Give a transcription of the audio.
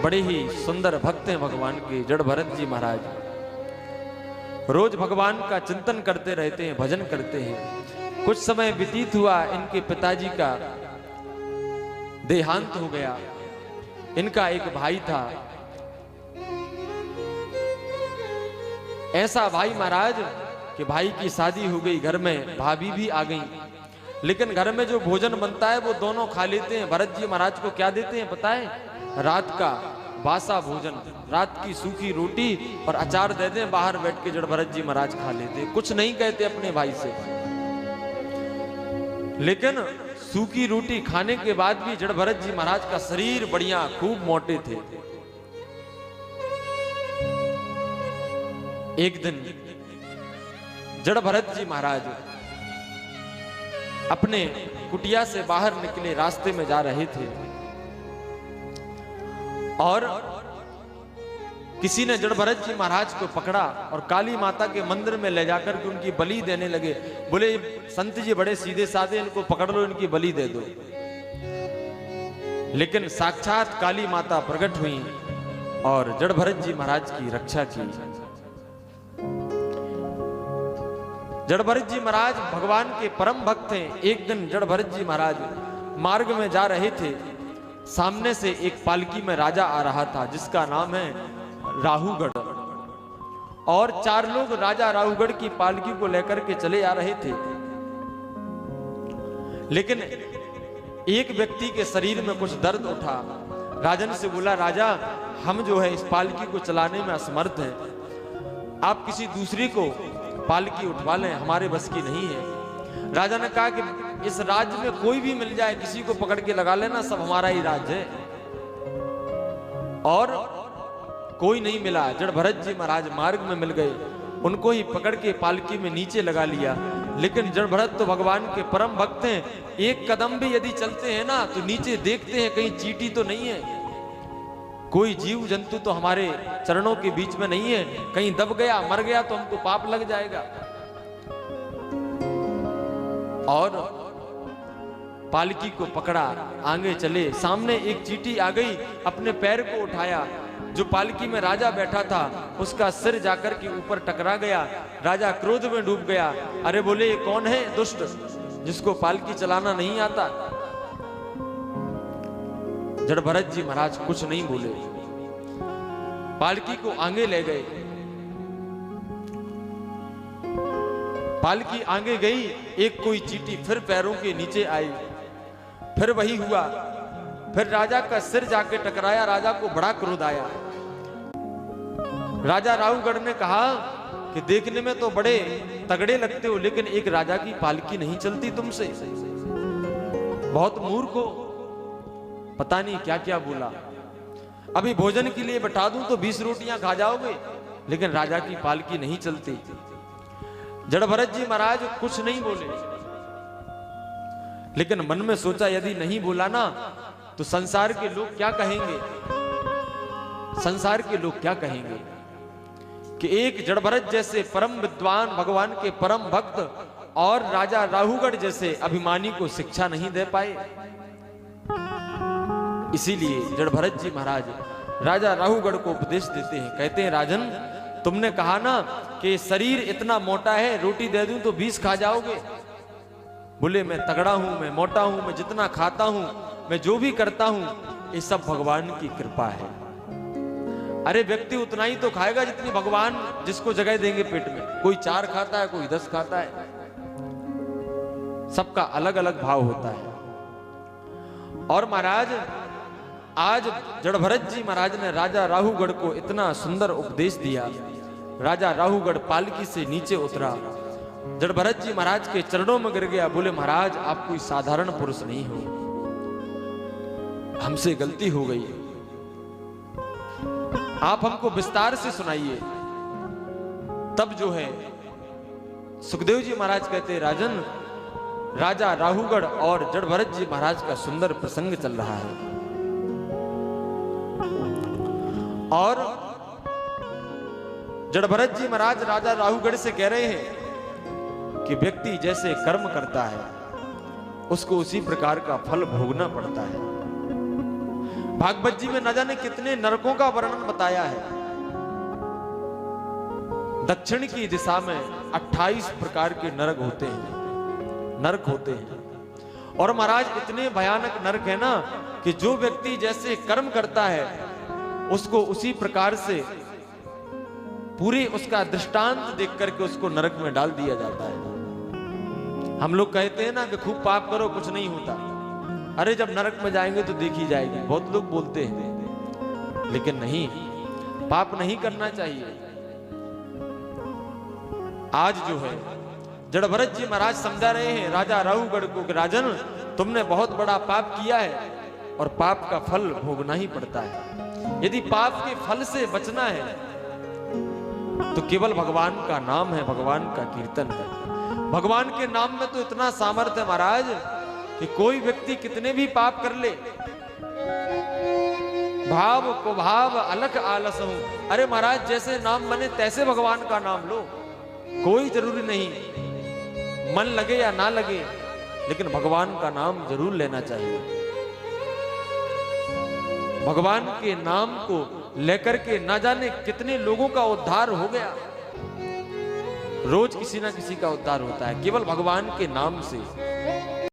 बड़े ही सुंदर भक्त हैं भगवान के जड़ भरत जी महाराज। रोज भगवान का चिंतन करते रहते हैं, भजन करते हैं। कुछ समय व्यतीत हुआ, इनके पिताजी का देहांत हो गया। इनका एक भाई था। ऐसा भाई महाराज कि भाई की शादी हो गई, घर में भाभी भी आ गई, लेकिन घर में जो भोजन बनता है वो दोनों खा लेते हैं। भरत जी महाराज को क्या देते हैं पता है? रात का बासा भोजन, रात की सूखी रोटी और अचार दे दें, बाहर बैठ के जड़ भरत जी महाराज खा लेते हैं, कुछ नहीं कहते अपने भाई से। लेकिन सूखी रोटी खाने के बाद भी जड़ भरत जी महाराज का शरीर बढ़िया खूब मोटे थे। एक दिन जड़ भरत जी महाराज अपने कुटिया से बाहर निकले, रास्ते में जा रहे थे और किसी ने जड़ भरत जी महाराज को पकड़ा और काली माता के मंदिर में ले जाकर के उनकी बलि देने लगे। बोले संत जी बड़े सीधे साधे, इनको पकड़ लो, इनकी बलि दे दो। लेकिन साक्षात काली माता प्रकट हुई और जड़ भरत जी महाराज की रक्षा की। जड़ भरत जी महाराज भगवान के परम भक्त हैं। एक दिन जड़ भरत जी महाराज मार्ग में जा रहे थे, सामने से एक पालकी में राजा आ रहा था जिसका नाम है राहुगढ़, और 4 लोग राजा राहुगढ़ की पालकी को लेकर के चले आ रहे थे। लेकिन एक व्यक्ति के शरीर में कुछ दर्द उठा। राजन से बोला, राजा हम जो है इस पालकी को चलाने में असमर्थ हैं, आप किसी दूसरी को पालकी उठवा लें, हमारे बस की नहीं है। राजा ने कहा कि इस राज्य में कोई भी मिल जाए, किसी को पकड़ के लगा लेना, सब हमारा ही राज्य है। और कोई नहीं मिला। जड़ भरत जी महाराज मार्ग में मिल गए, उनको ही पकड़ के पालकी में नीचे लगा लिया। लेकिन जड़ भरत तो भगवान के परम भक्त हैं, एक कदम भी यदि चलते हैं ना तो नीचे देखते हैं कहीं चींटी तो नहीं है, कोई जीव जंतु तो हमारे चरणों के बीच में नहीं है, कहीं दब गया मर गया तो हमको पाप लग जाएगा। और पालकी को पकड़ा, आगे चले, सामने एक चींटी आ गई, अपने पैर को उठाया, जो पालकी में राजा बैठा था उसका सिर जाकर के ऊपर टकरा गया। राजा क्रोध में डूब गया। अरे बोले ये कौन है दुष्ट जिसको पालकी चलाना नहीं आता? जड़ भरत जी महाराज कुछ नहीं बोले, पालकी को आगे ले गए। पालकी आगे गई, एक कोई चींटी फिर पैरों के नीचे आई, फिर वही हुआ, फिर राजा का सिर जाके टकराया। राजा को बड़ा क्रोध आया। राजा राहुगढ़ ने कहा कि देखने में तो बड़े तगड़े लगते हो, लेकिन एक राजा की पालकी नहीं चलती तुमसे, बहुत मूर्ख हो। पता नहीं क्या क्या बोला। अभी भोजन के लिए बैठा दूं तो 20 रोटियां खा जाओगे, लेकिन राजा की पालकी नहीं चलती। जड़ भरत जी महाराज कुछ नहीं बोले, लेकिन मन में सोचा यदि नहीं बोला ना तो संसार के लोग क्या कहेंगे, संसार के लोग क्या कहेंगे कि एक जड़ भरत जैसे परम विद्वान भगवान के परम भक्त और राजा राहुगढ़ जैसे अभिमानी को शिक्षा नहीं दे पाए। इसीलिए जड़ भरत जी महाराज राजा राहुगढ़ को उपदेश देते हैं। कहते हैं, राजन तुमने कहा ना कि शरीर इतना मोटा है, रोटी दे दूं तो 20 खा जाओगे। बोले मैं तगड़ा हूं, मैं मोटा हूं, मैं जितना खाता हूं, मैं जो भी करता हूं, ये सब भगवान की कृपा है। अरे व्यक्ति उतना ही तो खाएगा जितनी भगवान जिसको जगह देंगे पेट में। कोई 4 खाता है, कोई 10 खाता है, सबका अलग अलग भाव होता है। और महाराज आज जड़ भरत जी महाराज ने राजा राहुगढ़ को इतना सुंदर उपदेश दिया। राजा राहुगढ़ पालकी से नीचे उतरा, जड़ भरत जी महाराज के चरणों में गिर गया। बोले महाराज आप कोई साधारण पुरुष नहीं हो, हमसे गलती हो गई, आप हमको विस्तार से सुनाइए। तब जो है सुखदेव जी महाराज कहते हैं, राजन राजा राहुगढ़ और जड़ भरत जी महाराज का सुंदर प्रसंग चल रहा है। और जड़ भरत जी महाराज राजा राहुगढ़ से कह रहे हैं कि व्यक्ति जैसे कर्म करता है उसको उसी प्रकार का फल भोगना पड़ता है। भागवत जी में न जाने कितने नरकों का वर्णन बताया है। दक्षिण की दिशा में 28 प्रकार के नरक होते हैं। और महाराज इतने भयानक नरक है ना कि जो व्यक्ति जैसे कर्म करता है उसको उसी प्रकार से पूरी उसका दृष्टांत देख करके उसको नरक में डाल दिया जाता है। हम लोग कहते हैं ना कि खूब पाप करो कुछ नहीं होता, अरे जब नरक में जाएंगे तो देखी जाएगी, बहुत लोग बोलते हैं। लेकिन नहीं, पाप नहीं करना चाहिए। आज जो है जड़ भरत जी महाराज समझा रहे हैं राजा राहुगढ़ को कि राजन तुमने बहुत बड़ा पाप किया है और पाप का फल भोगना ही पड़ता है। यदि पाप के फल से बचना है तो केवल भगवान का नाम है, भगवान का कीर्तन है। भगवान के नाम में तो इतना सामर्थ्य है महाराज कि कोई व्यक्ति कितने भी पाप कर ले, भाव को भाव अलख आलस हूं। अरे महाराज जैसे नाम बने तैसे भगवान का नाम लो, कोई जरूरी नहीं, मन लगे या ना लगे, लेकिन भगवान का नाम जरूर लेना चाहिए। भगवान के नाम को लेकर के ना जाने कितने लोगों का उद्धार हो गया। रोज किसी ना किसी का उद्धार होता है केवल भगवान के नाम से।